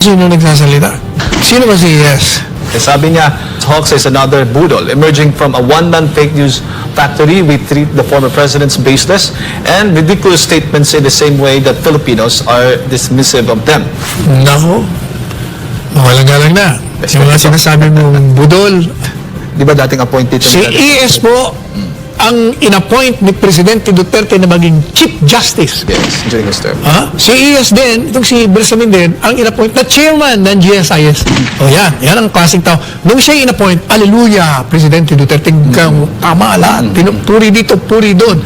Sino nagsasalita? Sino ba si Yes? Sabi niya, Hawks is another budol emerging from a one-man fake news factory. We treat the former presidents baseless and ridiculous statements in the same way that Filipinos are dismissive of them. Nako, mawalang-galang na. Yung mga sinasabi mong budol. Di ba dating appointed? Si ES po ang inappoint ni Presidente Duterte na maging Chief Justice. Yes, during his term. Si ES din, itong si Bersamin din, ang inappoint na chairman ng GSIS. Yan ang klaseng tao. Nung siya inappoint, Alleluia, Presidente Duterte, tama lahat. Puri dito, puri doon.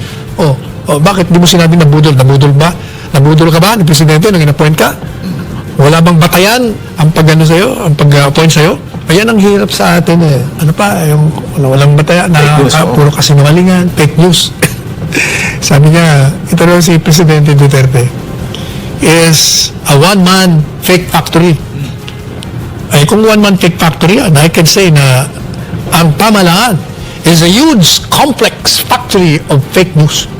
Bakit di mo sinabi na budol? Nabudol ba? Nabudol ka ba ni Presidente nung inappoint ka? Wala bang batayan ang pag-ano sa'yo, ang pag-appoint sa'yo? Ayan ang hirap sa atin eh. Ano pa, yung walang batayan na puro kasinungalingan, fake news. Sabi niya, ito raw si Presidente Duterte is a one-man fake factory. Ay kung one-man fake factory, I can say na ang pamahalaan is a huge, complex factory of fake news.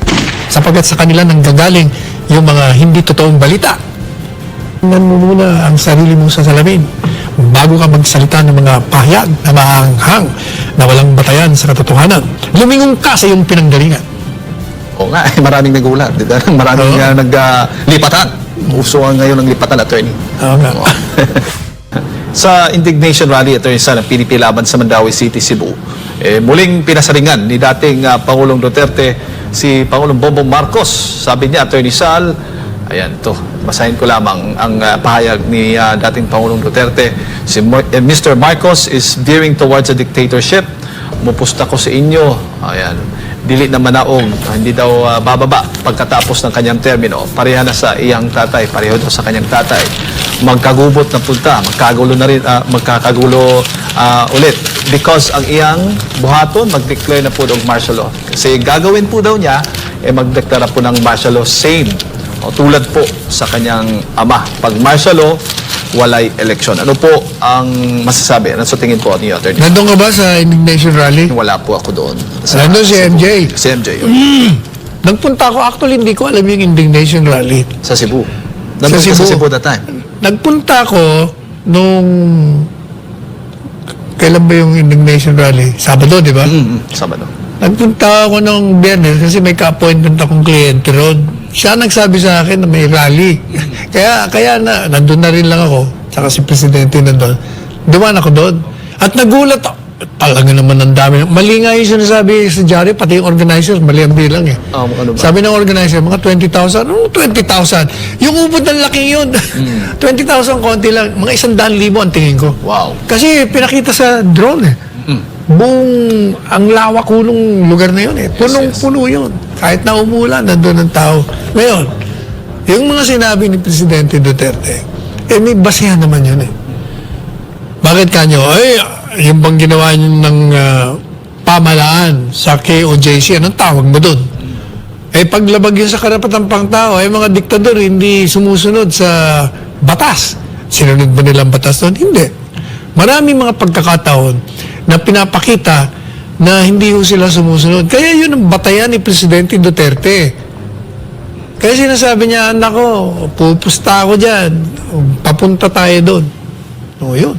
Sapagkat sa kanila nanggagaling yung mga hindi totoong balita. Tingnan mo muna ang sarili mo sa salamin bago ka magsalita ng mga pahayag na maanghang na walang batayan sa katotohanan. Lumingon ka sa iyong pinanggalingan. Oo nga, maraming nagulat. Diba? Maraming naglipatan. Uso ngayon ng lipatan, attorney. Oo nga. Sa indignation rally, attorney sa PNP laban sa Mandawi City, Cebu, muling pinasaringan ni dating Pangulong Duterte si Pangulong Bongbong Marcos. Sabi niya, Attorney Sal, ayan, basahin ko lamang ang pahayag ni dating Pangulong Duterte. Si Mr. Marcos is veering towards a dictatorship. Mupusta ko sa inyo. Ayan. Dili na manaog. Hindi daw bababa pagkatapos ng kanyang termino. Pareha na sa iyang tatay. Pareho daw sa kanyang tatay. Magkagubot na punta. Magkagulo na rin. Magkakagulo ulit. Because ang iyang buhaton, mag-declare na po ng martial law. Kasi gagawin po daw niya, mag-declare po ng martial law. Same. Tulad po sa kanyang ama. Pag martial law, walay eleksyon. Ano po ang masasabi? Ano sa tingin po niyo, Attorney? Nandun ka ba sa indignation rally? Wala po ako doon. Nandun si MJ. Si MJ. Nagpunta ako, actually hindi ko alam yung indignation rally. Sa Cebu. Nandun ka sa Cebu that time? Nagpunta ako nung... Kailan ba yung indignation rally? Sabado, di ba? Sabado. Nagpunta ako nung Biyernes kasi may ka-appointment akong kliyente ron. Siya nagsabi sa akin na may rally. kaya nandun na rin lang ako. Saka si Presidente nandun. Dumaan ako doon. At nagulat ako. Talaga naman ang dami. Mali nga yung sinasabi sa Jari, pati yung organizers, mali ang bilang eh. Ano ba? Sabi ng organizer, mga 20,000. Anong 20,000? Yung ubod ng laki yun. 20,000 konti lang. Mga 100,000 ang tingin ko. Wow. Kasi pinakita sa drone eh. Buong ang lawak kulong lugar na yun eh. Punong-puno yun. Kahit na umulan, nandun ang tao. Ngayon, yung mga sinabi ni Presidente Duterte, may basehan naman yun eh. Bakit kanyo? Yung bang ginawa nyo ng pamahalaan sa KOJC, anong tawag mo doon? Paglabag yun sa karapatang pangtao, mga diktador hindi sumusunod sa batas. Sinunod ba nilang batas doon? Hindi. Maraming mga pagkakataon na pinapakita na hindi ho sila sumusunod. Kaya yun ang batayan ni Presidente Duterte. Kaya sinasabi niya, anak ko, pupusta ako dyan. Papunta tayo doon. Yun.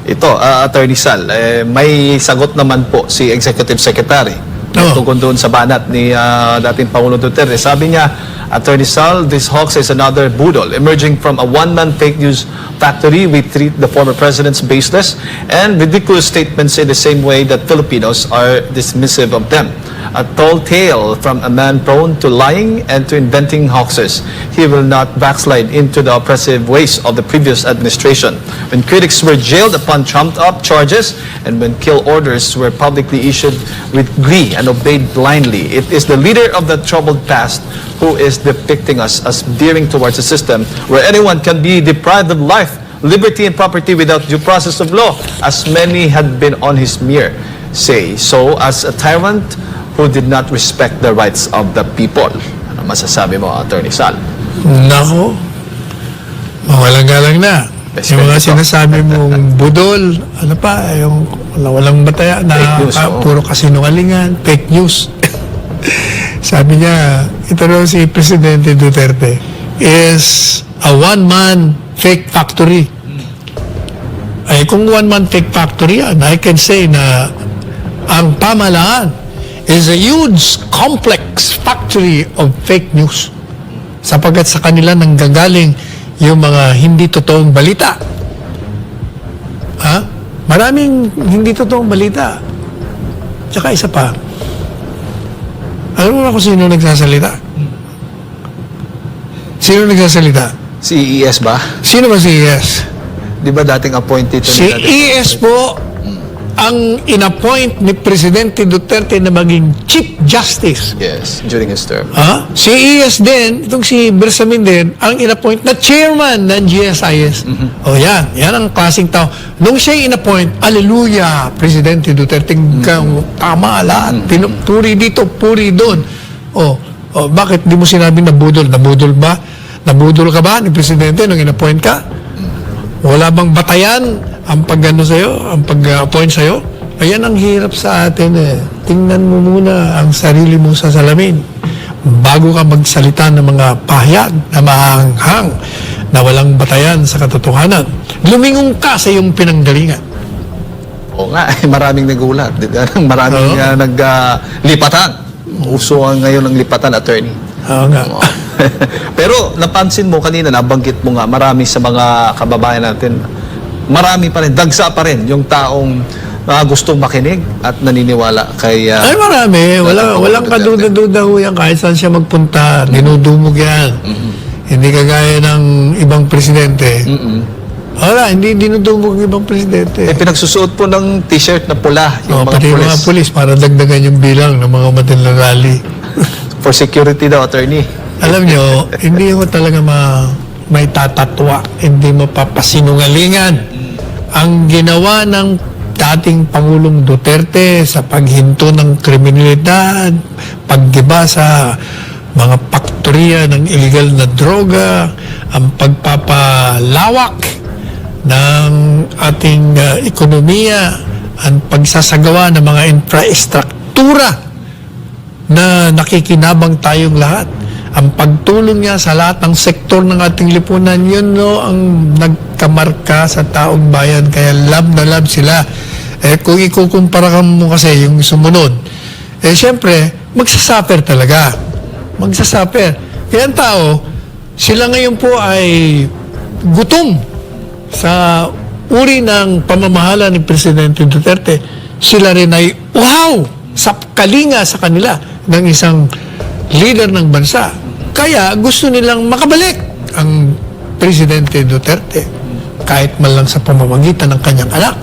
Ito, Attorney Sal, may sagot naman po si Executive Secretary tungkol doon sa banat ni dating Pangulong Duterte. Sabi niya, Attorney Sal, this Hawks is another budol emerging from a one-man fake news factory. We treat the former presidents baseless and ridiculous statements in the same way that Filipinos are dismissive of them. A tall tale from a man prone to lying and to inventing hoaxes. He will not backslide into the oppressive ways of the previous administration. When critics were jailed upon trumped-up charges and when kill orders were publicly issued with glee and obeyed blindly, it is the leader of the troubled past who is depicting us as veering towards a system where anyone can be deprived of life, liberty, and property without due process of law, as many had been on his mere say. So, as a tyrant who did not respect the rights of the people. Ano masasabi mo, Attorney Sal? Nako, mawalang-galang na. Yung mga sinasabi mong budol, ano pa, yung walang batayan na puro kasinungalingan, fake news. Sabi niya, ito raw si Presidente Duterte is a one-man fake factory. Ay kung one-man fake factory yan, I can say na ang pamahalaan is a huge complex factory of fake news. Sapagkat sa kanila nanggagaling yung mga hindi totoong balita. Ha? Maraming hindi totoong balita. Tsaka isa pa, alam mo ba kung sino nagsasalita? Sino nagsasalita? Si ES ba? Sino ba si ES? Di ba dating appointed to Si ni dating- ES po ang inappoint ni Presidente Duterte na maging Chief Justice. Yes, during his term. Ha? Si ES din, itong si Bersamin din, ang inappoint na chairman ng GSIS. O yan, yan ang klaseng tao. Nung siya inappoint, aleluya, Presidente Duterte, tama lahat. Puri dito, puri doon. Bakit di mo sinabing nabudol? Nabudol ba? Nabudol ka ba ni Presidente nung inappoint ka? Wala bang batayan ang pag-ano sa'yo, ang pag-appoint sa'yo? Ayan ang hirap sa atin eh. Tingnan mo muna ang sarili mo sa salamin bago ka magsalita ng mga pahayag na mahanghang na walang batayan sa katotohanan. Lumingon ka sa iyong pinanggalingan. Oo nga, maraming nagulat. Maraming Oo. naglipatan. Uso ang ngayon ng lipatan, attorney. Oo nga. Oo. Pero napansin mo kanina, nabanggit mo nga, marami sa mga kababayan natin, marami pa rin, dagsa pa rin yung taong gustong makinig at naniniwala kay... Ay marami. Walang Duterte. kaduda-duda ho yan kahit saan siya magpunta. Dinudumog yan. Hindi kagaya ng ibang presidente. Wala, hindi dinudumog ng ibang presidente. Pinagsusuot po ng t-shirt na pula yung mga Pati yung mga pulis. pulis para dagdagan yung bilang ng mga matilang rally. For security daw, attorney. Alam nyo, hindi ko talaga may tatatwa, hindi mapapasinungalingan. Ang ginawa ng dating Pangulong Duterte sa paghinto ng kriminalidad, paggiba sa mga paktorya ng illegal na droga, ang pagpapalawak ng ating ekonomiya, ang pagsasagawa ng mga infrastruktura na nakikinabang tayong lahat. Ang pagtulong niya sa lahat ng sektor ng ating lipunan, yun no, ang nagkamarka sa taong bayan. Kaya love na love sila. Kung ikukumpara ka mo kasi yung sumunod, syempre, magsasuffer talaga. Magsasuffer. Kaya ang tao, sila ngayon po ay gutom sa uri ng pamamahala ni Presidente Duterte. Sila rin ay wow! Sa kalinga sa kanila ng isang leader ng bansa. Kaya gusto nilang makabalik ang Presidente Duterte kahit man lang sa pamamagitan ng kanyang anak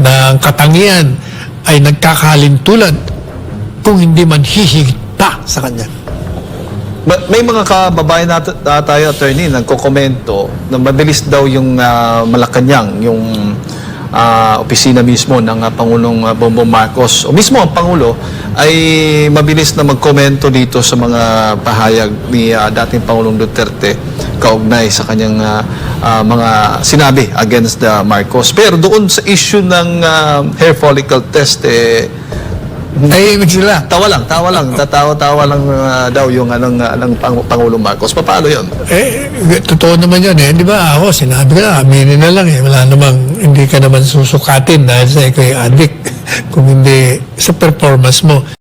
na ang katangian ay nagkakahalintulad kung hindi man hihigit pa sa kanya. May mga kababayan tayo, attorney, nagkokomento na mabilis daw yung Malacanang, yung opisina mismo ng Pangulong Bongbong Marcos o mismo ang Pangulo ay mabilis na magkomento dito sa mga pahayag ni dating Pangulong Duterte kaugnay sa kanyang mga sinabi against the Marcos. Pero doon sa issue ng hair follicle test, Tahimik sila. tawa lang, tatawa-tawa lang daw yung Pangulong Marcos. Paano yun? Totoo naman yun eh. Di ba ako, sinabi ko na, aminin na lang eh. Wala namang, hindi ka naman susukatin dahil sa ikaw ay addict kung hindi sa performance mo.